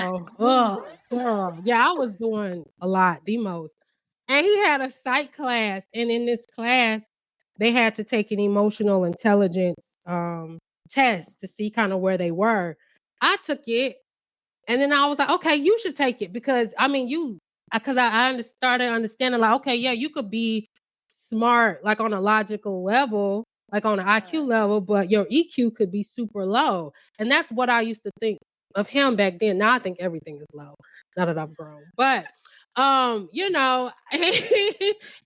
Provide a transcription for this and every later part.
So, girl. Yeah, I was doing a lot, the most. And he had a psych class, and in this class, they had to take an emotional intelligence test to see kind of where they were. I took it, and then I was like, okay, you should take it because I mean, because started understanding like, okay, yeah, you could be smart like on a logical level, like on an IQ level, but your EQ could be super low, and that's what I used to think of him back then. Now I think everything is low now that I've grown, but you know,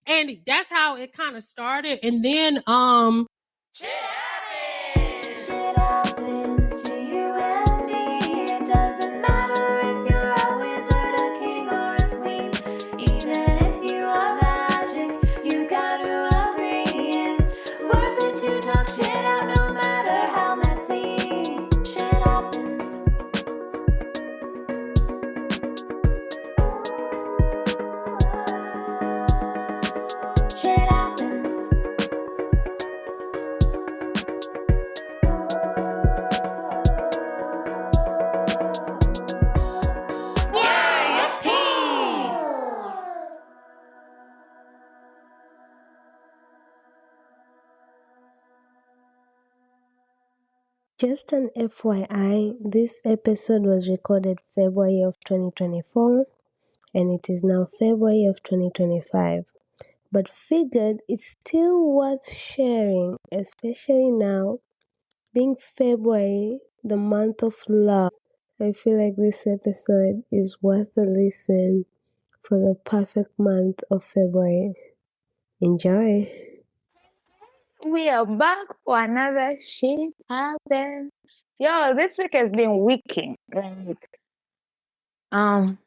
and that's how it kind of started, and then Shit happens. Shit happens to you and me. It doesn't matter if you're a wizard, a king, or a queen. Even if you are magic, you gotta agree. It's worth it to talk shit out, no matter how messy. Shit happens. Shit happens. Just an FYI, this episode was recorded February of 2024 and it is now February of 2025. But figured it's still worth sharing, especially now being February, the month of love. I feel like this episode is worth a listen for the perfect month of February. Enjoy. We are back for another shit happen. Yo, this week has been weeking. Right? I'm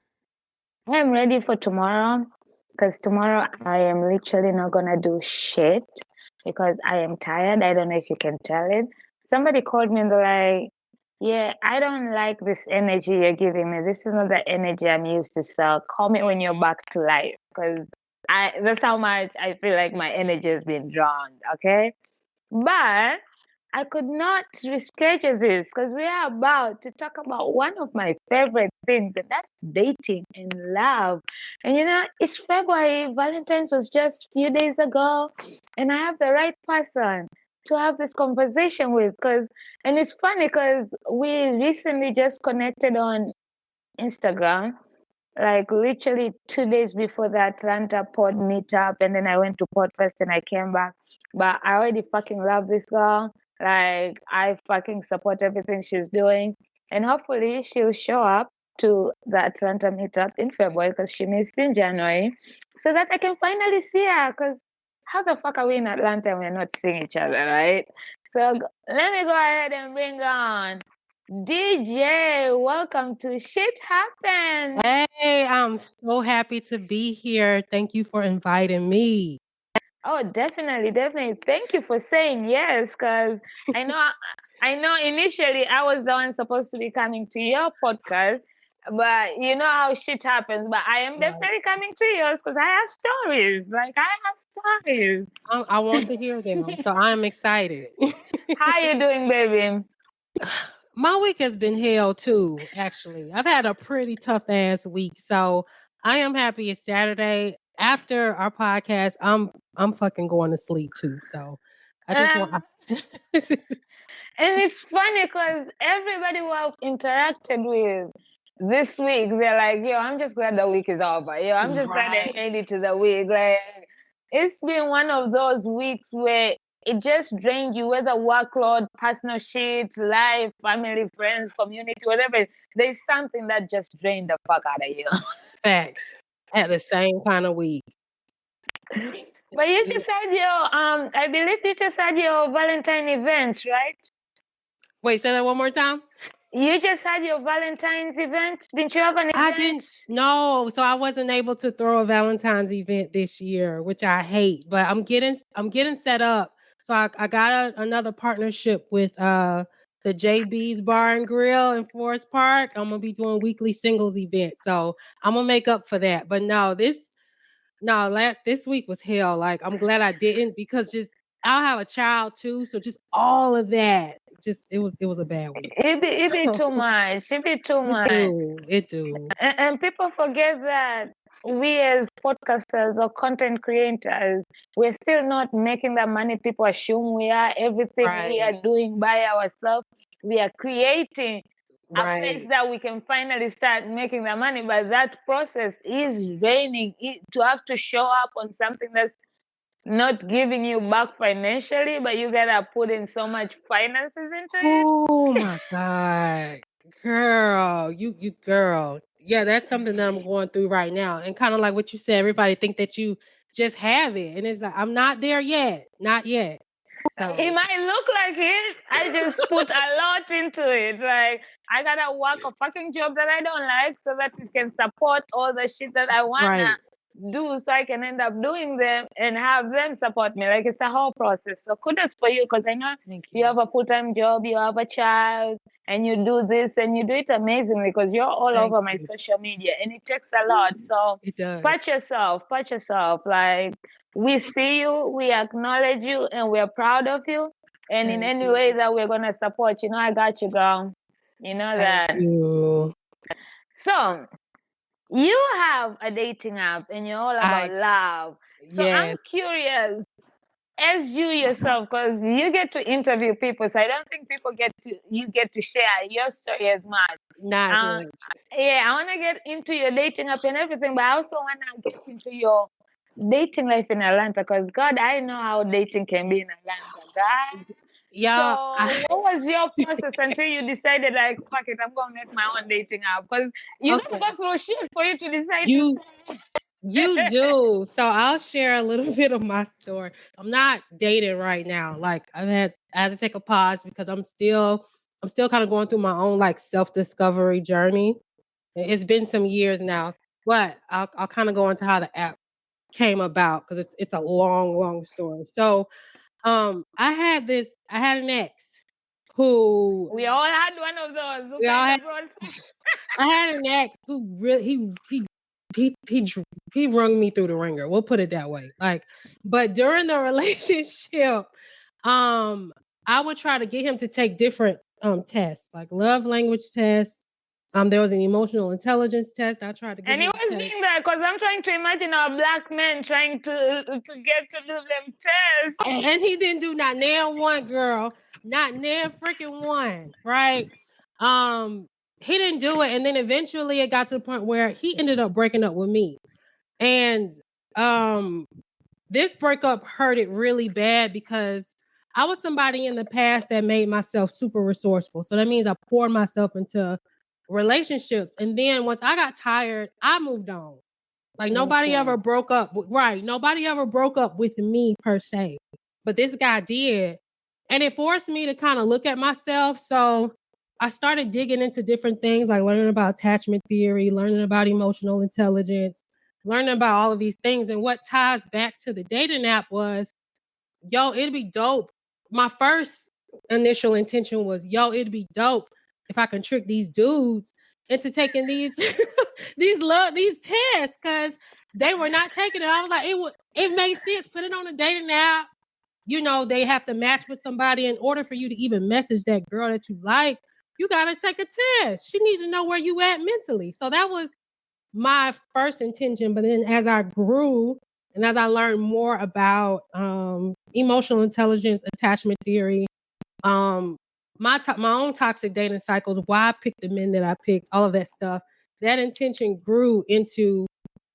ready for tomorrow because tomorrow I am literally not gonna do shit because I am tired. I don't know if you can tell it. Somebody called me and they're like, yeah, I don't like this energy you're giving me. This is not the energy I'm used to. So call me when you're back to life because that's how much I feel like my energy has been drawn. Okay. But I could not reschedule this because we are about to talk about one of my favorite things, and that's dating and love. And you know, it's February. Valentine's was just a few days ago, and I have the right person to have this conversation with. And it's funny because we recently just connected on Instagram, like literally 2 days before the Atlanta pod meetup, and then I went to Podfest and I came back. But I already fucking love this girl. Like I fucking support everything she's doing, and hopefully she'll show up to the Atlanta meetup in February because she missed in January, so that I can finally see her. Because how the fuck are we in Atlanta and we're not seeing each other, right? So let me go ahead and bring on DJ. Welcome to Shit Happens. hey, I'm so happy to be here. Thank you for inviting me. Oh, definitely, definitely. Thank you for saying yes, because I know initially I was the one supposed to be coming to your podcast, but you know how shit happens. But I am definitely coming to yours because I have stories. Like I have stories. I want to hear them, so I'm excited. How you doing, baby? My week has been hell too, actually. I've had a pretty tough ass week. So I am happy it's Saturday. After our podcast, I'm fucking going to sleep too. So I just want And it's funny because everybody who I've interacted with this week, they're like, yo, I'm just glad the week is over. Yo, I'm just glad I made it to the week. Like, it's been one of those weeks where it just drained you, whether workload, personal shit, life, family, friends, community, whatever. There's something that just drained the fuck out of you. facts at the same kind of week. But you just had your, I believe you just had your Valentine events, right? Wait, say that one more time. You just had your Valentine's event. Didn't you have an event? I didn't. No, so I wasn't able to throw a Valentine's event this year, which I hate. But I'm getting set up. So I got another partnership with the JB's Bar and Grill in Forest Park. I'm gonna be doing weekly singles events, so I'm gonna make up for that. But this week was hell. Like I'm glad I didn't because just I'll have a child too, so just all of that it was a bad week. It be too much. It be too much. It do. And people forget that we as podcasters or content creators, we're still not making the money people assume we are. Everything we are Right. doing by ourselves, we are creating a place Right. that we can finally start making the money. But that process is draining. To have to show up on something that's not giving you back financially, but you gotta put in so much finances into it. Oh my God. Girl, you girl. Yeah, that's something that I'm going through right now. And kind of like what you said, everybody think that you just have it. And it's like, I'm not there yet. Not yet. It So might look like it. I just put a lot into it. Like I gotta work a fucking job that I don't like so that it can support all the shit that I wanna right. do, so I can end up doing them and have them support me. Like it's a whole process. So kudos for you, because I know Thank you you. have a full-time job, you have a child, and you do this and you do it amazingly, because you're all Thank over my you. social media and it takes a lot. So It does. patch yourself, patch yourself. Like we see you, we acknowledge you, and we're proud of you. And in Thank any you. way that we're gonna support, I got you, girl. You know Thank that. you. So you have a dating app and you're all about I love. So I'm yes. curious, as you yourself, because you get to interview people, so I don't think you get to share your story as much. Not as Uh, much. yeah, I want to get into your dating app and everything, but I also want to get into your dating life in Atlanta, because God, I know how dating can be in Atlanta, God. Y'all, So what was your process until you decided, like, fuck it, I'm gonna make my own dating app? Because you gotta okay. go through shit for you to decide to You You say. do. So I'll share a little bit of my story. I'm not dating right now. Like I had to take a pause because I'm still kind of going through my own like self-discovery journey. It's been some years now, but I'll kind of go into how the app came about because it's a long story. So I had an ex who We all had one of those who we all kind had of brought. I had an ex who really he rung me through the ringer. We'll put it that way. Like, but during the relationship, I would try to get him to take different tests, like love language tests. There was an emotional intelligence test. I tried to get And he him to was take, doing that because I'm trying to imagine our black men trying to get to do them tests. and he didn't do not nail one, girl, not nail freaking one, right? Um, he didn't do it, and then eventually it got to the point where he ended up breaking up with me. And um this breakup hurt it really bad because I was somebody in the past that made myself super resourceful. So that means I poured myself into relationships. And then once I got tired, I moved on. Like nobody ever Okay. broke up. Right. Nobody ever broke up with me per se. But this guy did. And it forced me to kind of look at myself. So I started digging into different things like learning about attachment theory, learning about emotional intelligence, learning about all of these things. And what ties back to the dating app was, yo, it'd be dope. My first initial intention was, yo, it'd be dope if I can trick these dudes into taking these these tests because they were not taking it. I was like, it makes sense. Put it on a dating app. You know, they have to match with somebody in order for you to even message that girl that you like. You gotta take a test. She need to know where you at mentally. So that was my first intention. But then as I grew and as I learned more about emotional intelligence, attachment theory, um, my own toxic dating cycles, why I picked the men that I picked, all of that stuff, that intention grew into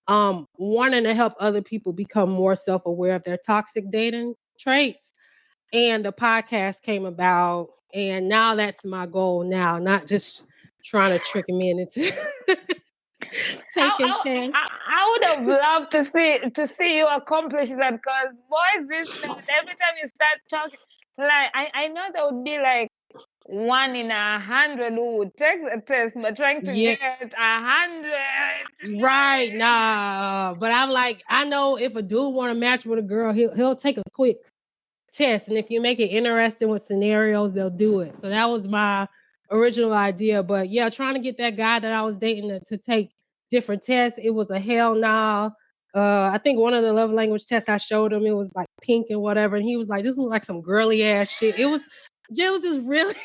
wanting to help other people become more self-aware of their toxic dating traits. And the podcast came about, and now that's my goal now, not just trying to trick men into taking I, tests. I would have loved to see you accomplish that, because boys these days, every time you start talking, like I know there would be like 1 in 100 who would take the test, but trying to Yeah, get 100. right. Nah, but I'm like, I know if a dude want to match with a girl, he'll take a quick test, and if you make it interesting with scenarios, they'll do it. So that was my original idea. But yeah, trying to get that guy that I was dating to take different tests, it was a hell nah. I think one of the love language tests I showed him, it was like pink and whatever, and he was like, "This looks like some girly ass shit." It was just really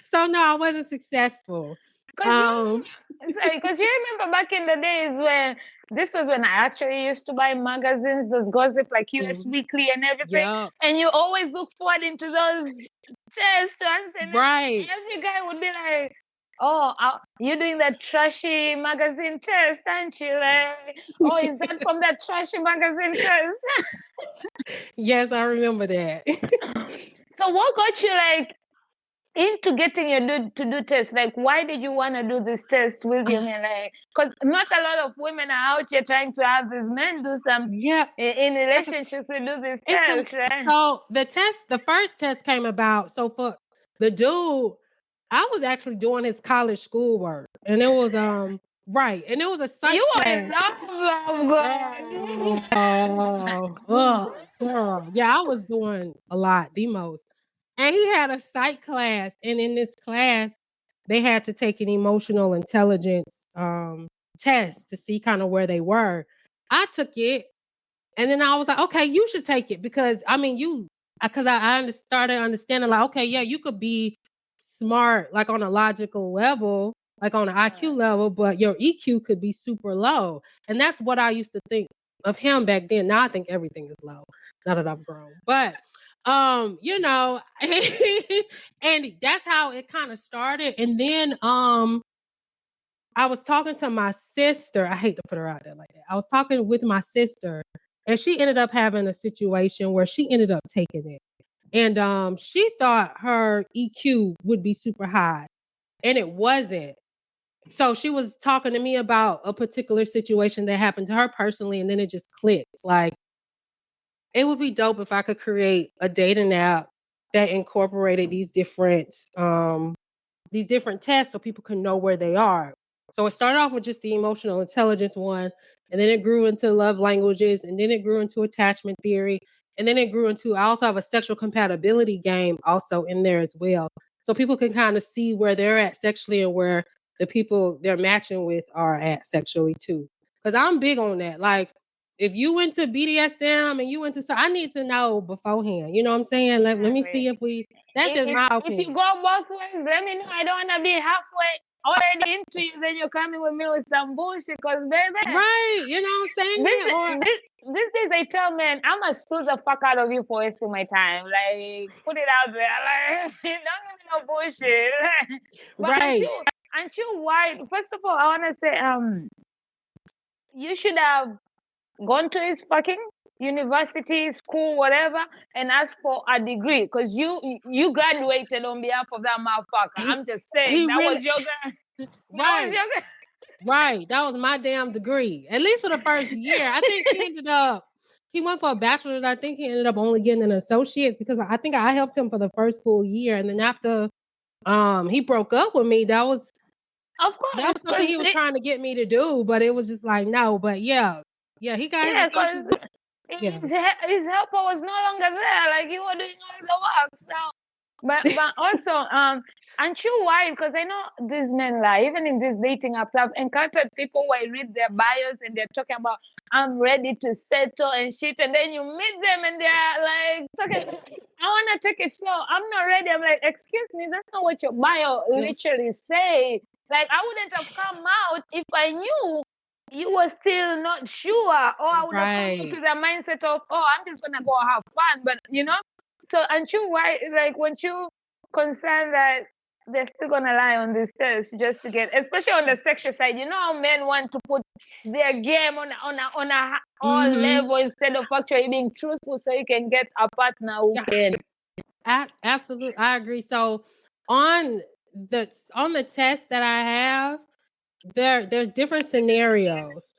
so no, I wasn't successful. Because Um you remember back in the days when this was when I actually used to buy magazines, those gossip like US Weekly and everything, Yup. and you always look forward into those tests to answer, and then Right. every guy would be like, "Oh, you're doing that trashy magazine test, aren't you? Like, oh, is that from that trashy magazine test?" Yes, I remember that. So, what got you like into getting your to do tests? Like, why did you want to do this test with your man? Like, because not a lot of women are out here trying to have these men do some Yeah. in relationships to do this It's test, right? so the first test came about. So for the dude, I was actually doing his college schoolwork, and it was right, and it was a psych You are in class. love, God. Yeah, I was doing a lot, the most. And he had a psych class, and in this class, they had to take an emotional intelligence test to see kind of where they were. I took it, and then I was like, okay, you should take it because I mean, because started understanding like, okay, yeah, you could be smart like on a logical level, like on an IQ level, but your EQ could be super low. And that's what I used to think of him back then. Now I think everything is low now that I've grown. But you know, and that's how it kind of started. And then I was talking to my sister. I hate to put her out there like that. I was talking with my sister, and she ended up having a situation where she ended up taking it. And she thought her EQ would be super high, and it wasn't. So she was talking to me about a particular situation that happened to her personally, and then it just clicked. Like, it would be dope if I could create a dating app that incorporated these different tests so people can know where they are. So it started off with just the emotional intelligence one, and then it grew into love languages, and then it grew into attachment theory, and then it grew into I also have a sexual compatibility game also in there as well. So people can kind of see where they're at sexually and where the people they're matching with are at sexually too. Because I'm big on that. Like if you went to BDSM and you went to so I need to know beforehand. You know what I'm saying? Let me see if we that's just my If you opinion. go both ways, let me know. I don't want to be halfway already into you, then you're coming with me with some bullshit. Because, baby, Right, you know what I'm this saying? Or this is I tell man, I'ma sue the fuck out of you for wasting my time. Like, put it out there. Like, don't give me no bullshit. But right. aren't you white? First of all, I wanna say, you should have gone to his fucking university, school, whatever, and asked for a degree because you graduated on behalf of that motherfucker. He I'm just saying he that was really your guy. That was right. your guy. Right. That was my damn degree. At least for the first year. I think he went for a bachelor's. I think he ended up only getting an associate's because I think I helped him for the first full year. And then after he broke up with me, Of that course, was something he was trying to get me to do, but it was just like no. But yeah. Yeah, he got his because associate's. Yeah. his helper was no longer there. Like you were doing all the work. So, but also, aren't you worried? Because I know these men lie. Even in this dating apps, I've encountered people where I read their bios and they're talking about I'm ready to settle and shit, and then you meet them and they're like talking. I want to take it slow. I'm not ready. I'm like, excuse me, that's not what your bio literally say. Like I wouldn't have come out if I knew you were still not sure, or I would have come out Right. with a mindset of, oh, I'm just gonna go have fun. But so aren't you why like weren't you concerned that they're still gonna lie on this test just to get, especially on the sexual side? You know how men want to put their game on a all Mm-hmm. level instead of actually being truthful, so you can get a partner who Yeah. can. Absolutely. I agree. So on the test that I have, there's different scenarios.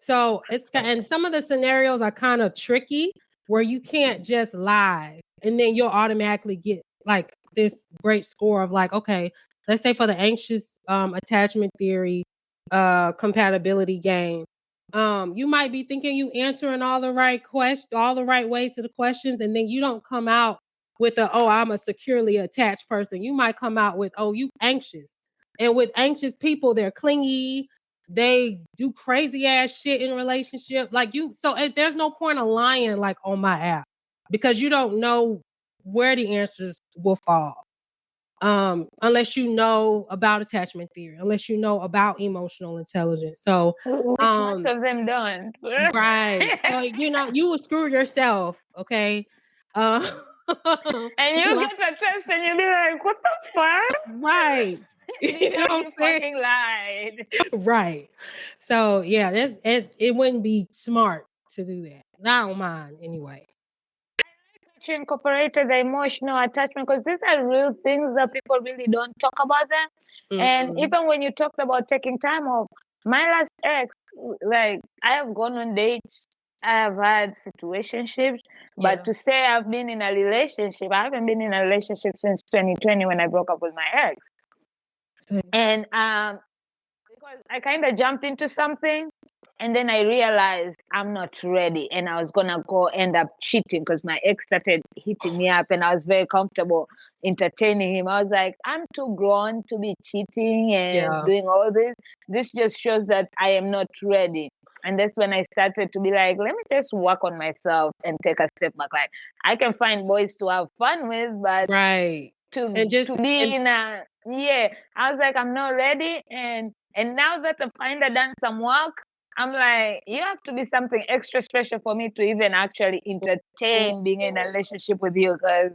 So and some of the scenarios are kind of tricky where you can't just lie and then you'll automatically get like this great score of like, okay, let's say for the anxious attachment theory compatibility game. You might be thinking you answering all the right ways to the questions, and then you don't come out with I'm a securely attached person. You might come out with, oh, you anxious. And with anxious people, they're clingy, they do crazy ass shit in relationship. Like there's no point of lying like on my app because you don't know where the answers will fall. Unless you know about attachment theory, unless you know about emotional intelligence. So, which most of them don't. right. So, you will screw yourself. Okay. Uh, And you get a test and you'll be like, what the fuck? right. You know Because what you I'm saying? fucking lied. Right. So yeah, it wouldn't be smart to do that. I don't mind anyway. You incorporated the emotional attachment because these are real things that people really don't talk about them. And Mhm. even when you talked about taking time off, my last ex, like I have gone on dates, I have had situationships, but Yeah. to say I've been in a relationship, I haven't been in a relationship since 2020 when I broke up with my ex. So, And because I kind of jumped into something and then I realized I'm not ready and I was going to go end up cheating because my ex started hitting me up and I was very comfortable entertaining him. I was like, I'm too grown to be cheating and yeah. doing all this. This just shows that I am not ready. And that's when I started to be like, let me just work on myself and take a step back. Like, I can find boys to have fun with, but Right. And to be and in a, yeah, I was like, I'm not ready. And now that I've kind of done some work, I'm like, you have to be something extra special for me to even actually entertain being in a relationship with you because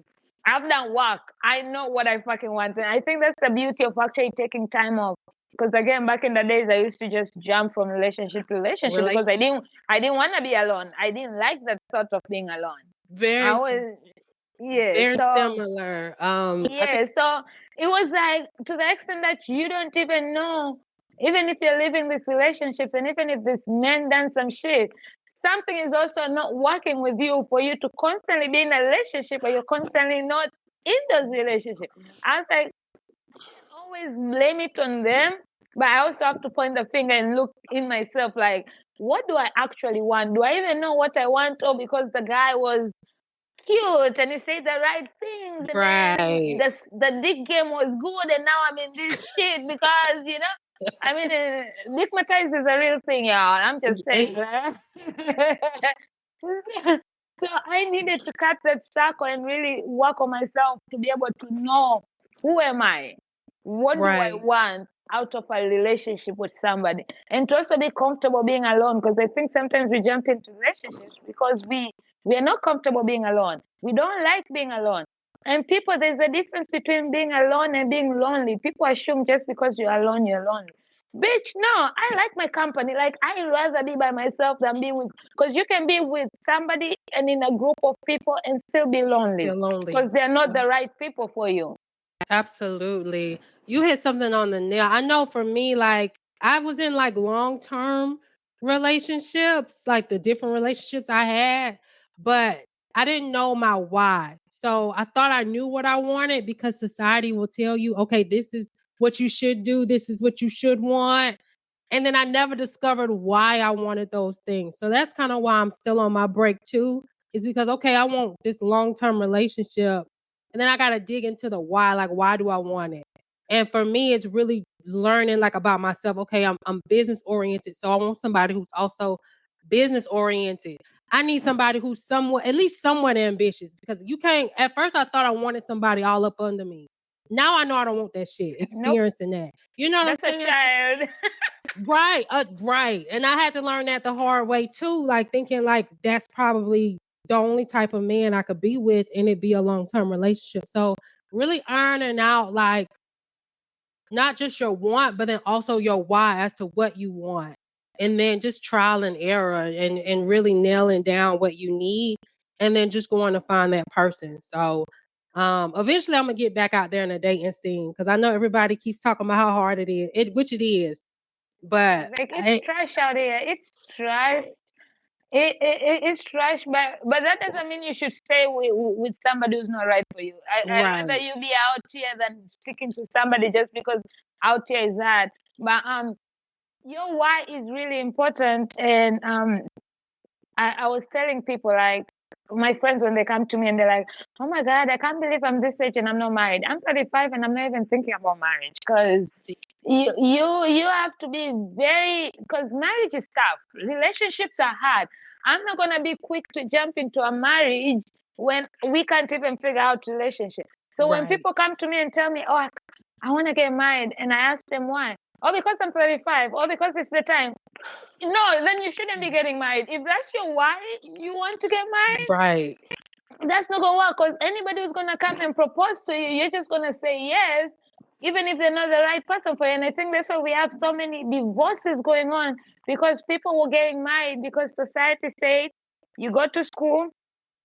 I've done work. I know what I fucking want. And I think that's the beauty of actually taking time off. Because again, back in the days, I used to just jump from relationship to relationship because I didn't want to be alone. I didn't like that thought of being alone. I very always, yeah. very So similar. I think yeah, so it was like to the extent that you don't even know, even if you're living these relationships, and even if this man done some shit, something is also not working with you for you to constantly be in a relationship, or you're constantly not in those relationships. I was like, always blame it on them, but I also have to point the finger and look in myself, like, what do I actually want? Do I even know what I want, or because the guy was cute and he said the right things and then right. the dick game was good and now I'm in this shit because I mean dickmatize is a real thing, y'all. I'm just saying. Right? So I needed to cut that circle and really work on myself to be able to know who am I, what do I Right. want out of a relationship with somebody, and to also be comfortable being alone, because I think sometimes we jump into relationships because we are not comfortable being alone. We don't like being alone. And people, there's a difference between being alone and being lonely. People assume just because you're alone, you're lonely. Bitch, no, I like my company. Like, I'd rather be by myself than be with, because you can be with somebody and in a group of people and still be lonely Feel lonely. because they're not the right people for you. Absolutely. You hit something on the nail. I know for me, like I was in like long-term relationships, like the different relationships I had, but I didn't know my why. So I thought I knew what I wanted because society will tell you, okay, this is what you should do, this is what you should want. And then I never discovered why I wanted those things. So that's kind of why I'm still on my break too, is because okay, I want this long-term relationship and then I gotta dig into the why, like why do I want it? And for me, it's really learning like about myself. Okay, I'm business oriented, so I want somebody who's also business oriented. I need somebody who's somewhat, at least somewhat ambitious, because you can't. At first, I thought I wanted somebody all up under me. Now I know I don't want that shit. Nope, Experiencing that, you know what I'm that's a saying? child. Right, right. And I had to learn that the hard way too, like thinking like that's probably the only type of man I could be with and it be a long-term relationship. So really ironing out like not just your want, but then also your why as to what you want. And then just trial and error and really nailing down what you need and then just going to find that person. So eventually I'm gonna get back out there in the dating scene because I know everybody keeps talking about how hard it is, which it is. But Like, it's trash out here. It's trash. It's trash, but that doesn't mean you should stay with somebody who's not right for you. I'd rather right. you be out here than sticking to somebody just because out here is hard. But your why is really important. And I was telling people, like, my friends, when they come to me and they're like, oh my God, I can't believe I'm this age and I'm not married. I'm 35 and I'm not even thinking about marriage because See, you have to be very, because marriage is tough. Relationships are hard. I'm not gonna be quick to jump into a marriage when we can't even figure out relationship. So when Right. people come to me and tell me, oh, I want to get married, and I ask them why, or because I'm 35, or because it's the time. No, then you shouldn't be getting married. If that's your why you want to get married, Right. that's not gonna work. Because anybody who's gonna come and propose to you, you're just gonna say yes, even if they're not the right person for you. And I think that's why we have so many divorces going on, because people were getting married because society said you go to school,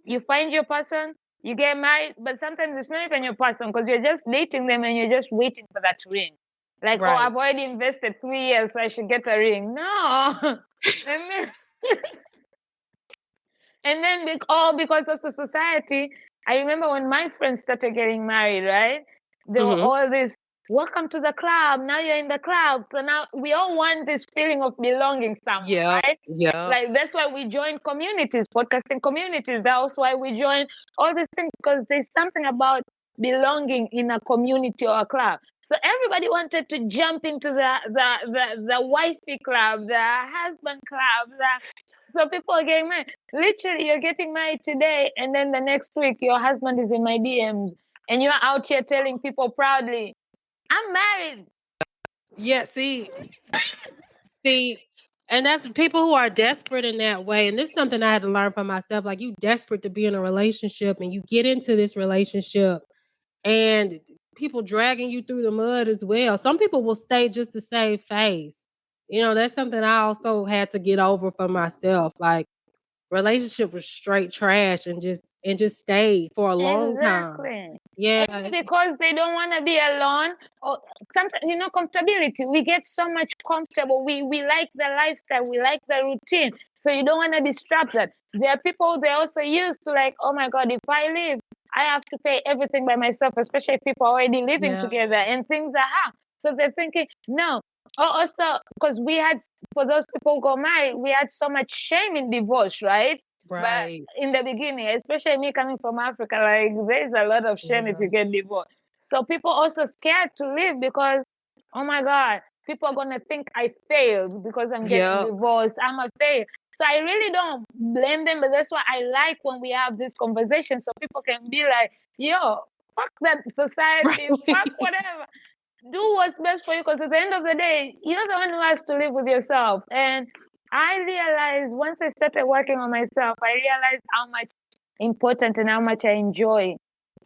you find your person, you get married, but sometimes it's not even your person because you're just dating them and you're just waiting for that ring. Like, oh, Right. I've already invested 3 years, so I should get a ring. No. And then all because of the society. I remember when my friends started getting married, right? There were Mm-hmm. all this, welcome to the club. Now you're in the club. So now we all want this feeling of belonging somewhere, Yep. right? Yep. Like that's why we join communities, podcasting communities. That's why we join all these things, because there's something about belonging in a community or a club. So everybody wanted to jump into the wifey club, the husband club, so people are getting married. Literally, you're getting married today, and then the next week your husband is in my DMs, and you're out here telling people proudly, "I'm married." Yeah. See, and that's people who are desperate in that way. And this is something I had to learn for myself. Like you desperate to be in a relationship, and you get into this relationship, and people dragging you through the mud as well. Some people will stay just to save face. That's something I also had to get over for myself. Like relationship was straight trash and just stayed for a long time. Exactly. Yeah. Only because they don't want to be alone. Or sometimes, comfortability. We get so much comfortable. We like the lifestyle. We like the routine. So you don't want to disrupt that. There are people they're also used to, like, oh my God, if I leave, I have to pay everything by myself, especially if people are already living Yeah. together and things are hard. So they're thinking, no. Also, because for those people who got married, we had so much shame in divorce, right? But Right. in the beginning, especially me coming from Africa, like there's a lot of shame if Yeah. you get divorced. So people also scared to leave because, oh my God, people are gonna think I failed because I'm getting Yep. divorced. I'm a fail. So I really don't blame them, but that's why I like when we have this conversation so people can be like, yo, fuck that society, fuck Right. whatever. Do what's best for you, because at the end of the day, you're the one who has to live with yourself. And I realized once I started working on myself, I realized how much important and how much I enjoy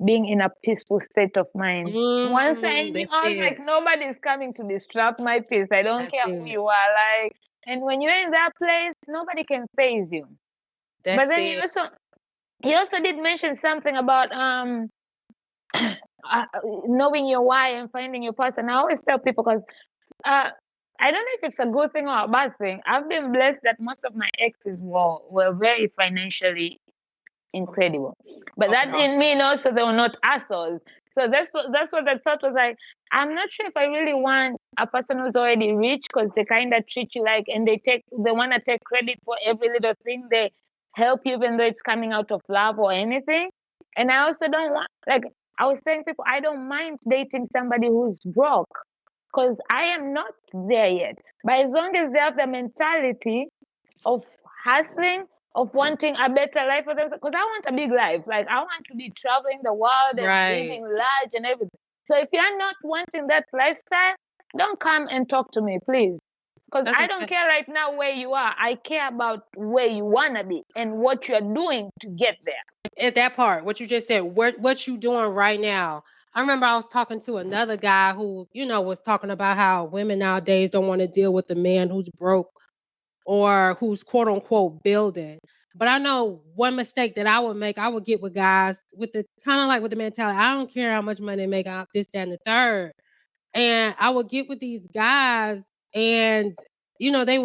being in a peaceful state of mind. Once I knew, That's I was like, it. nobody's coming to disrupt my peace. I don't That's care who it. you are. Like, and when you're in that place, nobody can phase you. But That's then it. you also did mention something about knowing your why and finding your person. I always tell people, because I don't know if it's a good thing or a bad thing. I've been blessed that most of my exes were very financially incredible, but that Okay. didn't mean also they were not assholes. So that's what the thought was like. I'm not sure if I really want a person who's already rich, because they kind of treat you like, and they want to take credit for every little thing. They help you even though it's coming out of love or anything. And I also don't want, like I was saying, people, I don't mind dating somebody who's broke, because I am not there yet. But as long as they have the mentality of hustling, of wanting a better life for themselves, because I want a big life. Like I want to be traveling the world and Right. living large and everything. So if you're not wanting that lifestyle, don't come and talk to me, please. Because That's I what don't care right now where you are. I care about where you wanna be and what you're doing to get there. at that part, what you just said, what you doing right now. I remember I was talking to another guy who, was talking about how women nowadays don't want to deal with the man who's broke or who's quote unquote building. But I know one mistake that I would make, I would get with guys with the kind of like with the mentality, I don't care how much money they make out this, that, and the third. And I would get with these guys and they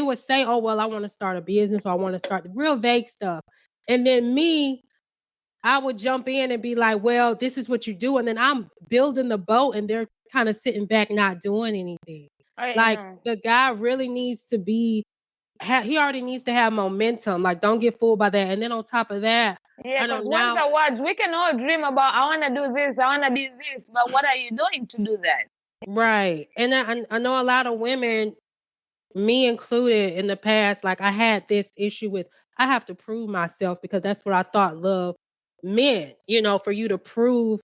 would say, oh well, I want to start a business or I want to start the real vague stuff. And then I would jump in and be like, well, this is what you do. And then I'm building the boat and they're kind of sitting back, not doing anything. I Like know. the guy really needs to he already needs to have momentum. Like don't get fooled by that. And then on top of that, Yeah, I know because words now, are words. We can all dream about, I want to do this, I want to do this, but what are you doing to do that? right. And I know a lot of women, me included in the past, like I had this issue with I have to prove myself because that's what I thought love men, for you to prove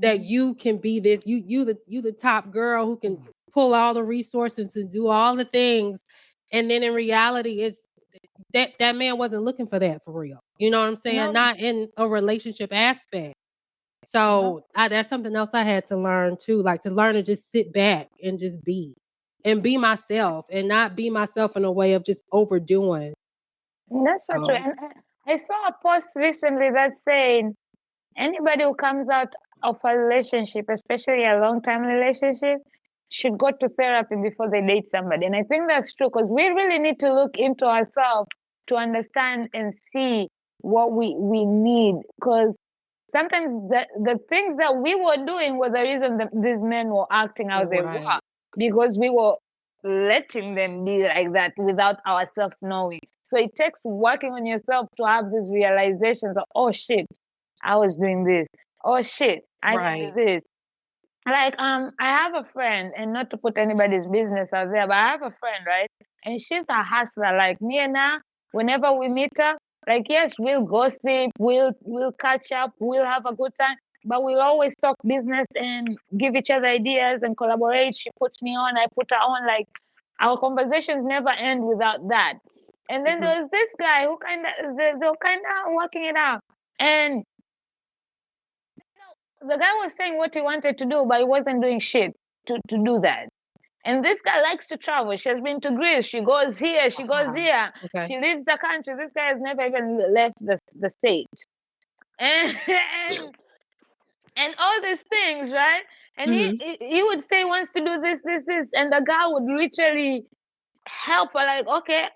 that you can be this. You the top girl who can pull all the resources and do all the things. And then in reality, it's that man wasn't looking for that for real. You know what I'm saying? No. Not in a relationship aspect. So that's something else I had to learn too, like to learn to just sit back and just be myself and not be myself in a way of just overdoing. That's so true. So, And I saw a post recently that saying anybody who comes out of a relationship, especially a long-term relationship, should go to therapy before they date somebody. And I think that's true because we really need to look into ourselves to understand and see what we need. Because sometimes the things that we were doing were the reason that these men were acting how they were, right, because we were letting them be like that without ourselves knowing. So it takes working on yourself to have these realizations of, oh shit, I was doing this. Oh shit, I right. needed this. Like I have a friend, and not to put anybody's business out there, but I have a friend, right? And she's a hustler like me and her. Whenever we meet her, like yes, we'll gossip, we'll catch up, we'll have a good time, but we'll always talk business and give each other ideas and collaborate. She puts me on, I put her on. Like our conversations never end without that. And then Mhm. there's this guy who they're kind of working it out, and the guy was saying what he wanted to do, but he wasn't doing shit to do that. And this guy likes to travel. She has been to Greece. She goes here. She goes Wow. here. Okay. She leaves the country. This guy has never even left the state. And, and all these things, right? And Mhm. he would say he wants to do this. And the guy would literally help her, like, okay,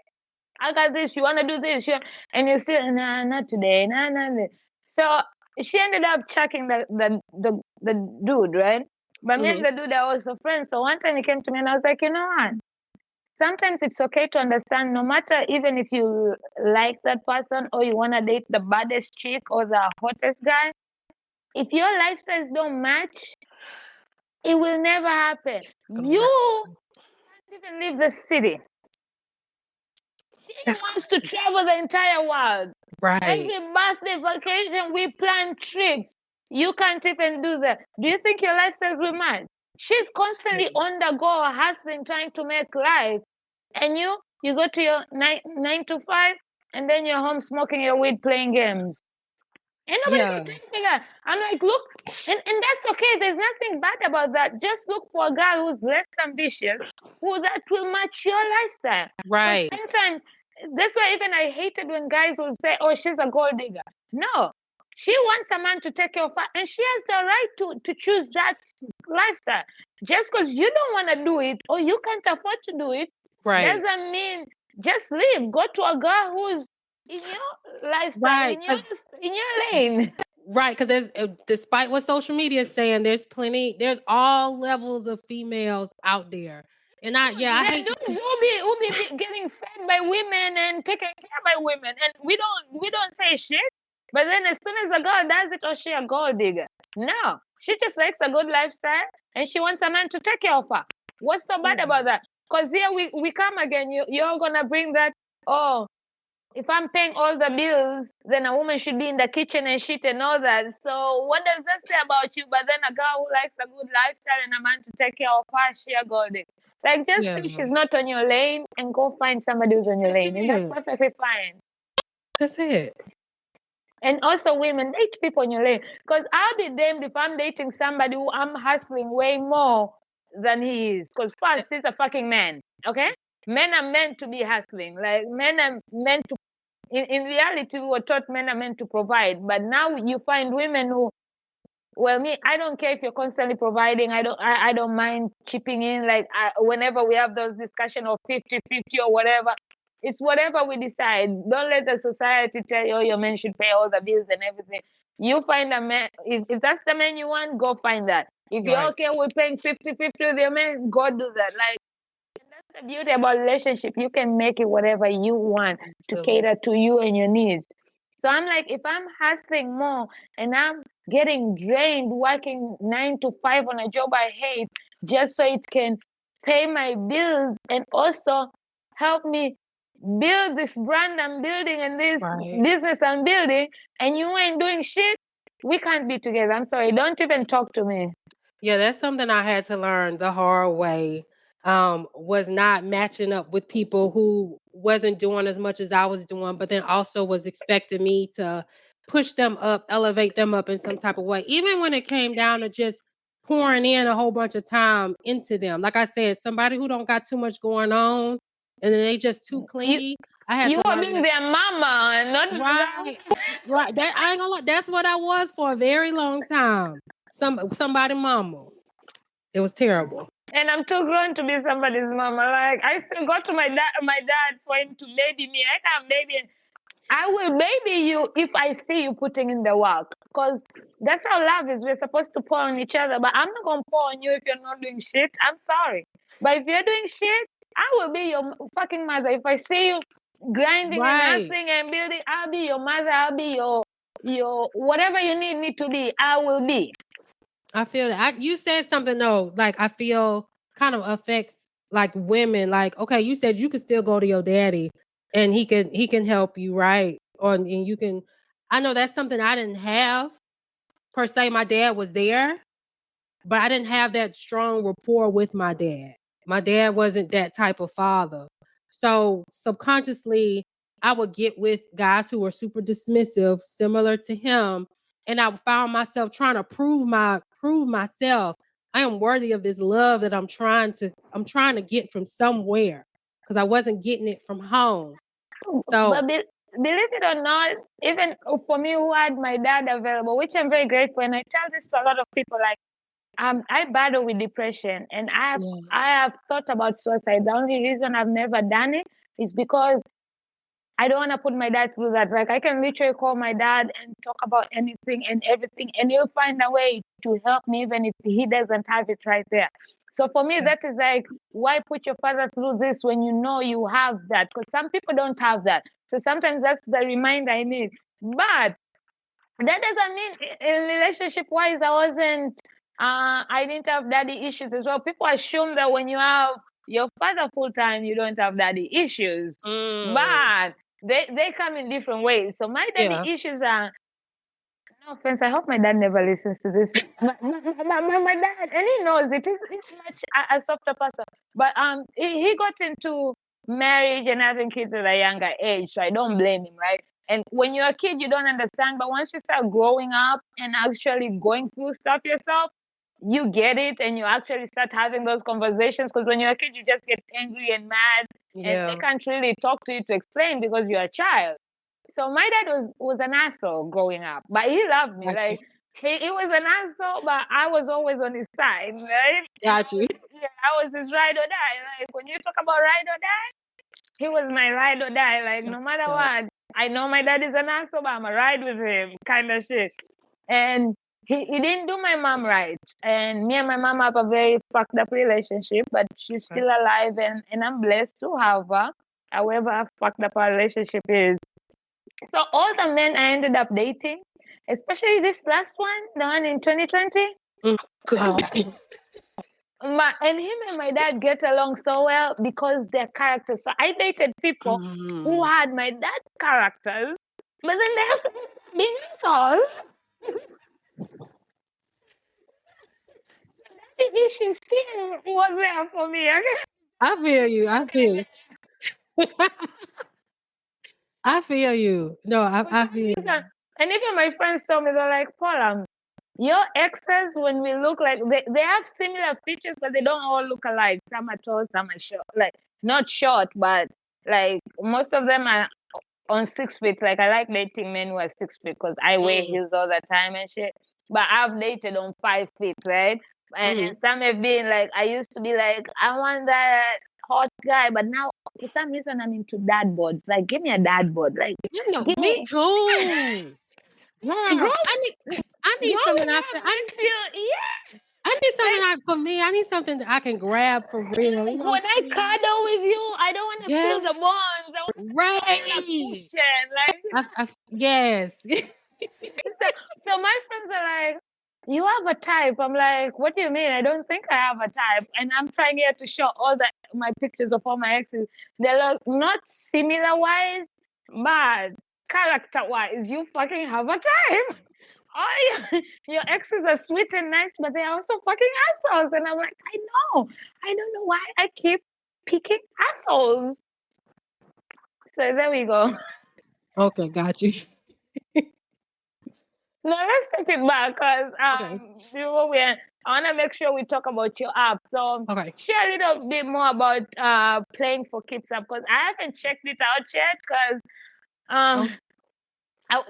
I got this. You want to do this? And you say, nah, not today. Nah, nah. So she ended up chucking the dude, right? But me and Mhm. the dude are also friends. So one time he came to me and I was like, you know what? Sometimes it's okay to understand, no matter even if you like that person or you want to date the baddest chick or the hottest guy, if your lifestyles don't match, it will never happen. It's gonna work. You can't even leave the city. She That's wants to crazy. travel the entire world. Right. Every birthday, vacation, we plan trips. You can't even do that. Do you think your lifestyle will match? She's constantly Crazy. on the go, hustling, trying to make life. And you go to your 9 to 5, and then you're home smoking your weed, playing games. And nobody Yeah. can take me that. I'm like, look, and that's okay. There's nothing bad about that. Just look for a girl who's less ambitious, who that will match your lifestyle. Because Right. sometimes that's why even I hated when guys would say, oh, she's a gold digger. No. She wants a man to take care of her, and she has the right to choose that lifestyle. Just because you don't want to do it or you can't afford to do it, Right. doesn't mean just leave. Go to a girl who's in your lifestyle, Right. in your lane. Right, because there's despite what social media is saying, there's all levels of females out there. And Dudes, I there are hate to dudes see. who be getting fed by women and taken care by women, and we don't say shit. But then as soon as a girl does it, oh, she a gold digger. No, she just likes a good lifestyle, and she wants a man to take care of her. What's so bad Yeah. about that? Because here we come again. You're gonna bring that. Oh, if I'm paying all the bills, then a woman should be in the kitchen and shit and all that. So what does that say about you? But then a girl who likes a good lifestyle and a man to take care of her, she a gold digger. Like just Yeah. say she's not on your lane and go find somebody who's on your That's lane, and that's it. perfectly fine. That's it. And also women, date people on your lane. Because I'll be damned if I'm dating somebody who I'm hustling way more than he is. Because first, he's a fucking man. Okay? Men are meant to be hustling. Like men are meant to in reality, we were taught men are meant to provide, but now you find women who, well, me, I don't care if you're constantly providing. I don't mind chipping in. Like whenever we have those discussion of 50-50 or whatever, it's whatever we decide. Don't let the society tell you, oh, your man should pay all the bills and everything. You find a man, if that's the man you want, go find that. If you're Right. okay with paying 50-50 with your man, go do that. Like, that's the beauty about relationship. You can make it whatever you want to Absolutely. cater to you and your needs. So I'm like, if I'm hustling more and I'm getting drained working 9 to 5 on a job I hate just so it can pay my bills and also help me build this brand I'm building and this Right. business I'm building, and you ain't doing shit, we can't be together. I'm sorry. Don't even talk to me. Yeah, that's something I had to learn the hard way. Was not matching up with people who wasn't doing as much as I was doing, but then also was expecting me to push them up, elevate them up in some type of way. Even when it came down to just pouring in a whole bunch of time into them. Like I said, somebody who don't got too much going on and then they just too You clingy. I had you to are learn being that. their mama and not Right. Right. That I ain't gonna lie. That's what I was for a very long time. Somebody mama. It was terrible. and I'm too grown to be somebody's mama. Like I still go to my dad for him to baby me. I can't baby. I will baby you if I see you putting in the work. Because that's how love is. We're supposed to pour on each other. But I'm not going to pour on you if you're not doing shit. I'm sorry. But if you're doing shit, I will be your fucking mother. If I see you grinding and Right. hustling and building, I'll be your mother. I'll be your whatever you need me to be, I will be. I feel that. You said something though, like I feel kind of affects like women. Like, okay, you said you could still go to your daddy and he can help you, right? Or and you can. I know that's something I didn't have per se. My dad was there, but I didn't have that strong rapport with my dad. My dad wasn't that type of father. So subconsciously, I would get with guys who were super dismissive, similar to him, and I found myself trying to prove myself. I am worthy of this love that I'm trying to get from somewhere because I wasn't getting it from home. So But believe it or not, even for me who had my dad available, which I'm very grateful, and I tell this to a lot of people, like I battle with depression, and yeah, I have thought about suicide. The only reason I've never done it is because I don't want to put my dad through that. Like I can literally call my dad and talk about anything and everything, and he'll find a way to help me even if he doesn't have it right there. So for me, yeah, that is like, why put your father through this when you know you have that? Because some people don't have that. So sometimes that's the reminder I need. But that doesn't mean in relationship wise I didn't have daddy issues as well. People assume that when you have your father full time you don't have daddy issues, mm, but they come in different ways. So my daddy yeah, issues are, no offense, I hope my dad never listens to this. My dad, and he knows it is much a softer person, but he got into marriage and having kids at a younger age, so I don't blame him, right? And when you're a kid, you don't understand, but once you start growing up and actually going through stuff yourself, you get it, and you actually start having those conversations. Because when you're a kid, you just get angry and mad, and they yeah. can't really talk to you to explain because you're a child. So my dad was an asshole growing up, but he loved me. Got you. Like he was an asshole, but I was always on his side, right? And Got you. I was his ride or die. Like when you talk about ride or die, he was my ride or die. Like no matter So, what, I know my dad is an asshole, but I'm a ride with him, kind of shit. And he didn't do my mom right. And me and my mom have a very fucked up relationship, but she's okay. still alive, and I'm blessed to have her. However fucked up our relationship is. So all the men I ended up dating, especially this last one, the one in 2020, God. and him and my dad get along so well because their characters. So I dated people who Mm. had my dad's characters, but then they have being assholes. The issue still was there for me. Okay? I feel you. I feel you. I feel you. No, For I some feel reason, you. and even my friends told me, they're like, Paula, your exes, when we look like they have similar features, but they don't all look alike. Some are tall, some are short. Like not short, but like most of them are on 6 feet. Like I like dating men who are 6 feet because I wear Mm, heels all the time and shit. But I've dated on 5 feet, right? And mm. some have been like, I used to be like, I want that hot guy, but now for some reason I'm into dad boards. Like, give me a dad board. Like, You know, give me me too. Girl, grow I need something growing I up feel, makes you, yeah. I need something Like, for me. I need something that I can grab for real. You like know what when I I'm saying? cuddle with you, I don't want to feel Yeah. the bonds. I want to feel the Right. cushion. Like, Yes. so my friends are like, you have a type. I'm like, what do you mean? I don't think I have a type. And I'm trying here to show my pictures of all my exes. They look not similar wise, but character wise, you fucking have a type. Oh, your exes are sweet and nice, but they're also fucking assholes. And I'm like, I know. I don't know why I keep picking assholes. So there we go. Okay, got you. No, let's take it back because Okay. I want to make sure we talk about your app. So Okay. share a little bit more about playing for Kids app because I haven't checked it out yet because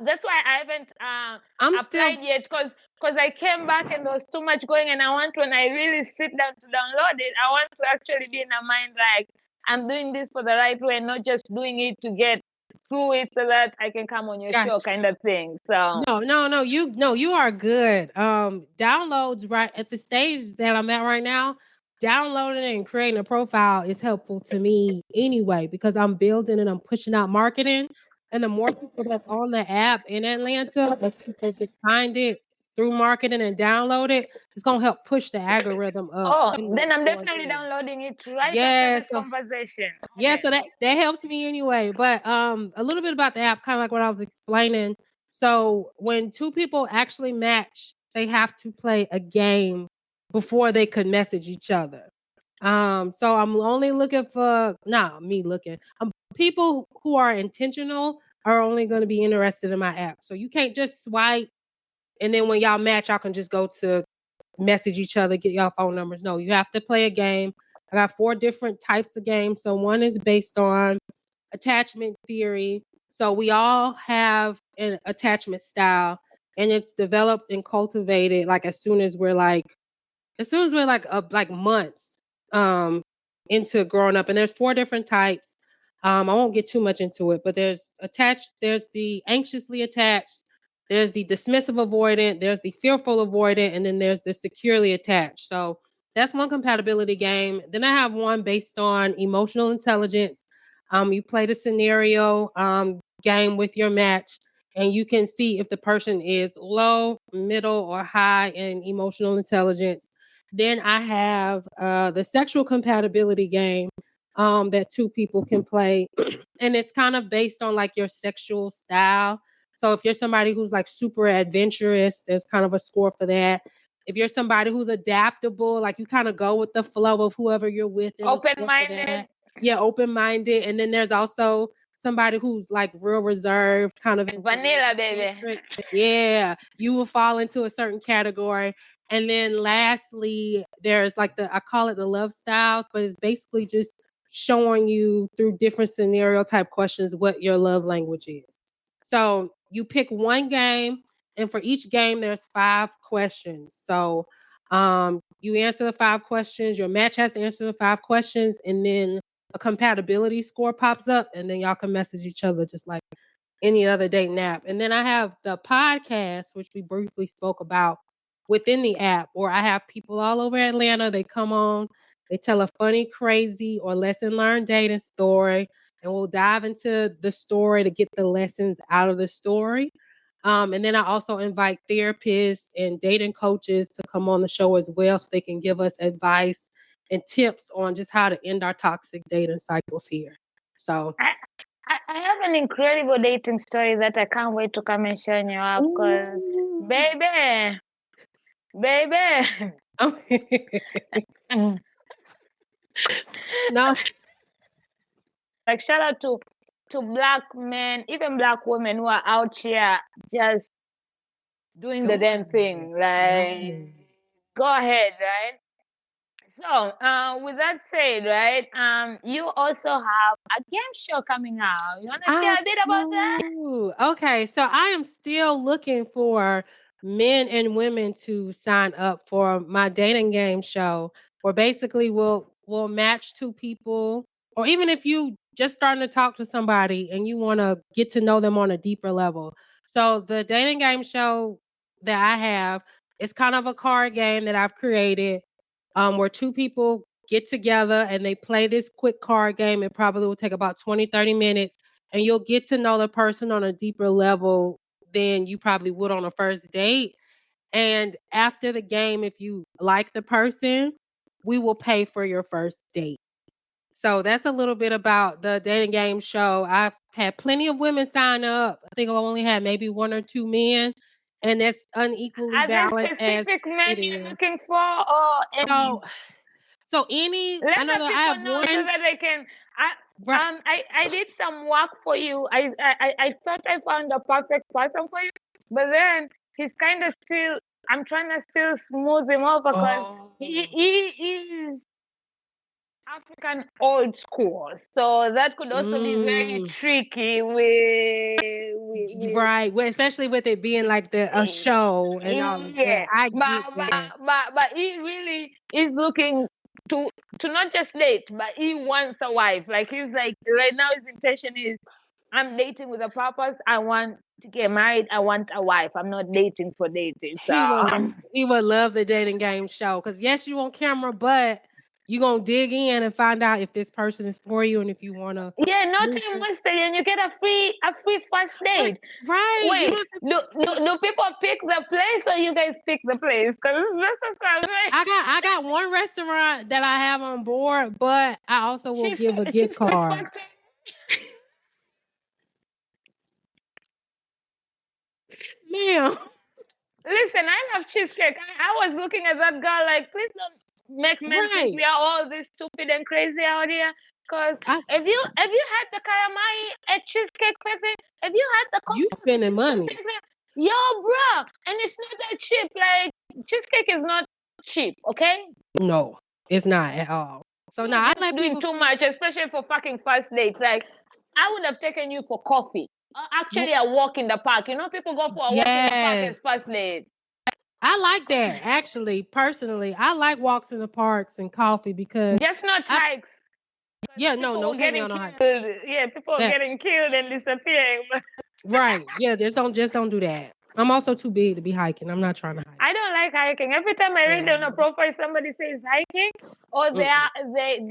that's why I haven't I'm applied still yet because I came back and there was too much going and I want when I really sit down to download it, I want to actually be in a mind like I'm doing this for the right way and not just doing it to get through it so that I can come on your got show you. kind of thing. So No, you are good. Downloads right at the stage that I'm at right now, downloading and creating a profile is helpful to me anyway because I'm building and I'm pushing out marketing. And the more people that's on the app in Atlanta, the people that find it through marketing and download it, it's gonna help push the algorithm up. then I'm For definitely them. downloading it right after Yeah, this conversation. yeah, Okay. so that helps me anyway. But a little bit about the app, kind of like what I was explaining. So when two people actually match, they have to play a game before they could message each other. So I'm only looking for me looking. People who are intentional are only going to be interested in my app. So you can't just swipe and then when y'all match, y'all can just go to message each other, get y'all phone numbers. No, you have to play a game. I got 4 different types of games. So one is based on attachment theory. So we all have an attachment style and it's developed and cultivated like as soon as we're like months into growing up. And there's 4 different types. I won't get too much into it, but there's the anxiously attached, there's the dismissive avoidant, there's the fearful avoidant, and then there's the securely attached. So that's one compatibility game. Then I have one based on emotional intelligence. You play the scenario game with your match, and you can see if the person is low, middle, or high in emotional intelligence. Then I have the sexual compatibility game that 2 people can play. And it's kind of based on like your sexual style. So if you're somebody who's like super adventurous, there's kind of a score for that. If you're somebody who's adaptable, like you kind of go with the flow of whoever you're with, there's a score for Open-minded. that. Yeah, open-minded. And then there's also somebody who's like real reserved, kind of Vanilla, baby. yeah, you will fall into a certain category. And then lastly, there's like I call it the love styles, but it's basically just showing you through different scenario type questions what your love language is. So you pick one game, and for each game, there's 5 questions. So you answer the 5 questions, your match has to answer the 5 questions, and then a compatibility score pops up, and then y'all can message each other just like any other dating app. And then I have the podcast, which we briefly spoke about within the app, or I have people all over Atlanta. They come on, they tell a funny, crazy, or lesson learned dating story, and we'll dive into the story to get the lessons out of the story. And then I also invite therapists and dating coaches to come on the show as well so they can give us advice and tips on just how to end our toxic dating cycles here. So I have an incredible dating story that I can't wait to come and share in your app because, baby, no, like shout out to Black men, even Black women who are out here just doing the damn thing. Like, go ahead, right? So, with that said, right, you also have a game show coming out. You want to share a bit about that? Okay, so I am still looking for men and women to sign up for my dating game show, where basically we'll match 2 people, or even if you just starting to talk to somebody and you want to get to know them on a deeper level. So the dating game show that I have is kind of a card game that I've created, where 2 people get together and they play this quick card game. It probably will take about 20, 30 minutes and you'll get to know the person on a deeper level than you probably would on a first date. And after the game, if you like the person, we will pay for your first date. So that's a little bit about the dating game show. I've had plenty of women sign up. I think I only had maybe 1 or 2 men, and that's unequally Are there balanced as specific men it you're is. looking for, or any? So, so any, Let I know the that I people have know so one. that they can. Right. I did some work for you. I thought I found the perfect person for you, but then he's kind of still. I'm trying to still smooth him over because Oh. he is African old school, so that could also be very Mm, tricky with right. Well, especially with it being like a show and all of that. yeah. I But get but that. but he really is looking to not just date, but he wants a wife. Like he's like right now his intention is I'm dating with a purpose. I want to get married. I want a wife. I'm not dating for dating. So He would love the dating game show because yes, you on camera, but you gonna dig in and find out if this person is for you and if you wanna yeah, no move time forward. wasted, and you get a free first Right, date. right. You don't Wait, have to do people pick the place or you guys pick the place? Because this is right. I got one restaurant that I have on board, but I also will give a gift Cheesecake card. Factory. Ma'am. Listen, I love cheesecake. I was looking at that girl like, please don't make men think Right. we are all this stupid and crazy out here. Cause I have you had the calamari at Cheesecake Factory? Have you had the you coffee at spending money. Cheesecake Factory? Yo, bro, and it's not that cheap. Like cheesecake is not cheap, okay? No, it's not at all. So You now guys I are let doing people too much, especially for fucking first dates. Like, I would have taken you for coffee. w- Actually, a walk in the park. You know, people go for a walk in the park yes. as first date. I like that actually, personally. I like walks in the parks and coffee because Just not I hikes. Because yeah, no, people don't were take me getting on a hike. killed. Yeah, people were Yeah, getting killed and disappearing. But right. Yeah, just don't do that. I'm also too big to be hiking. I'm not trying to hike. I don't like hiking. Every time I read on a Mm, profile, somebody says hiking, or mm-mm.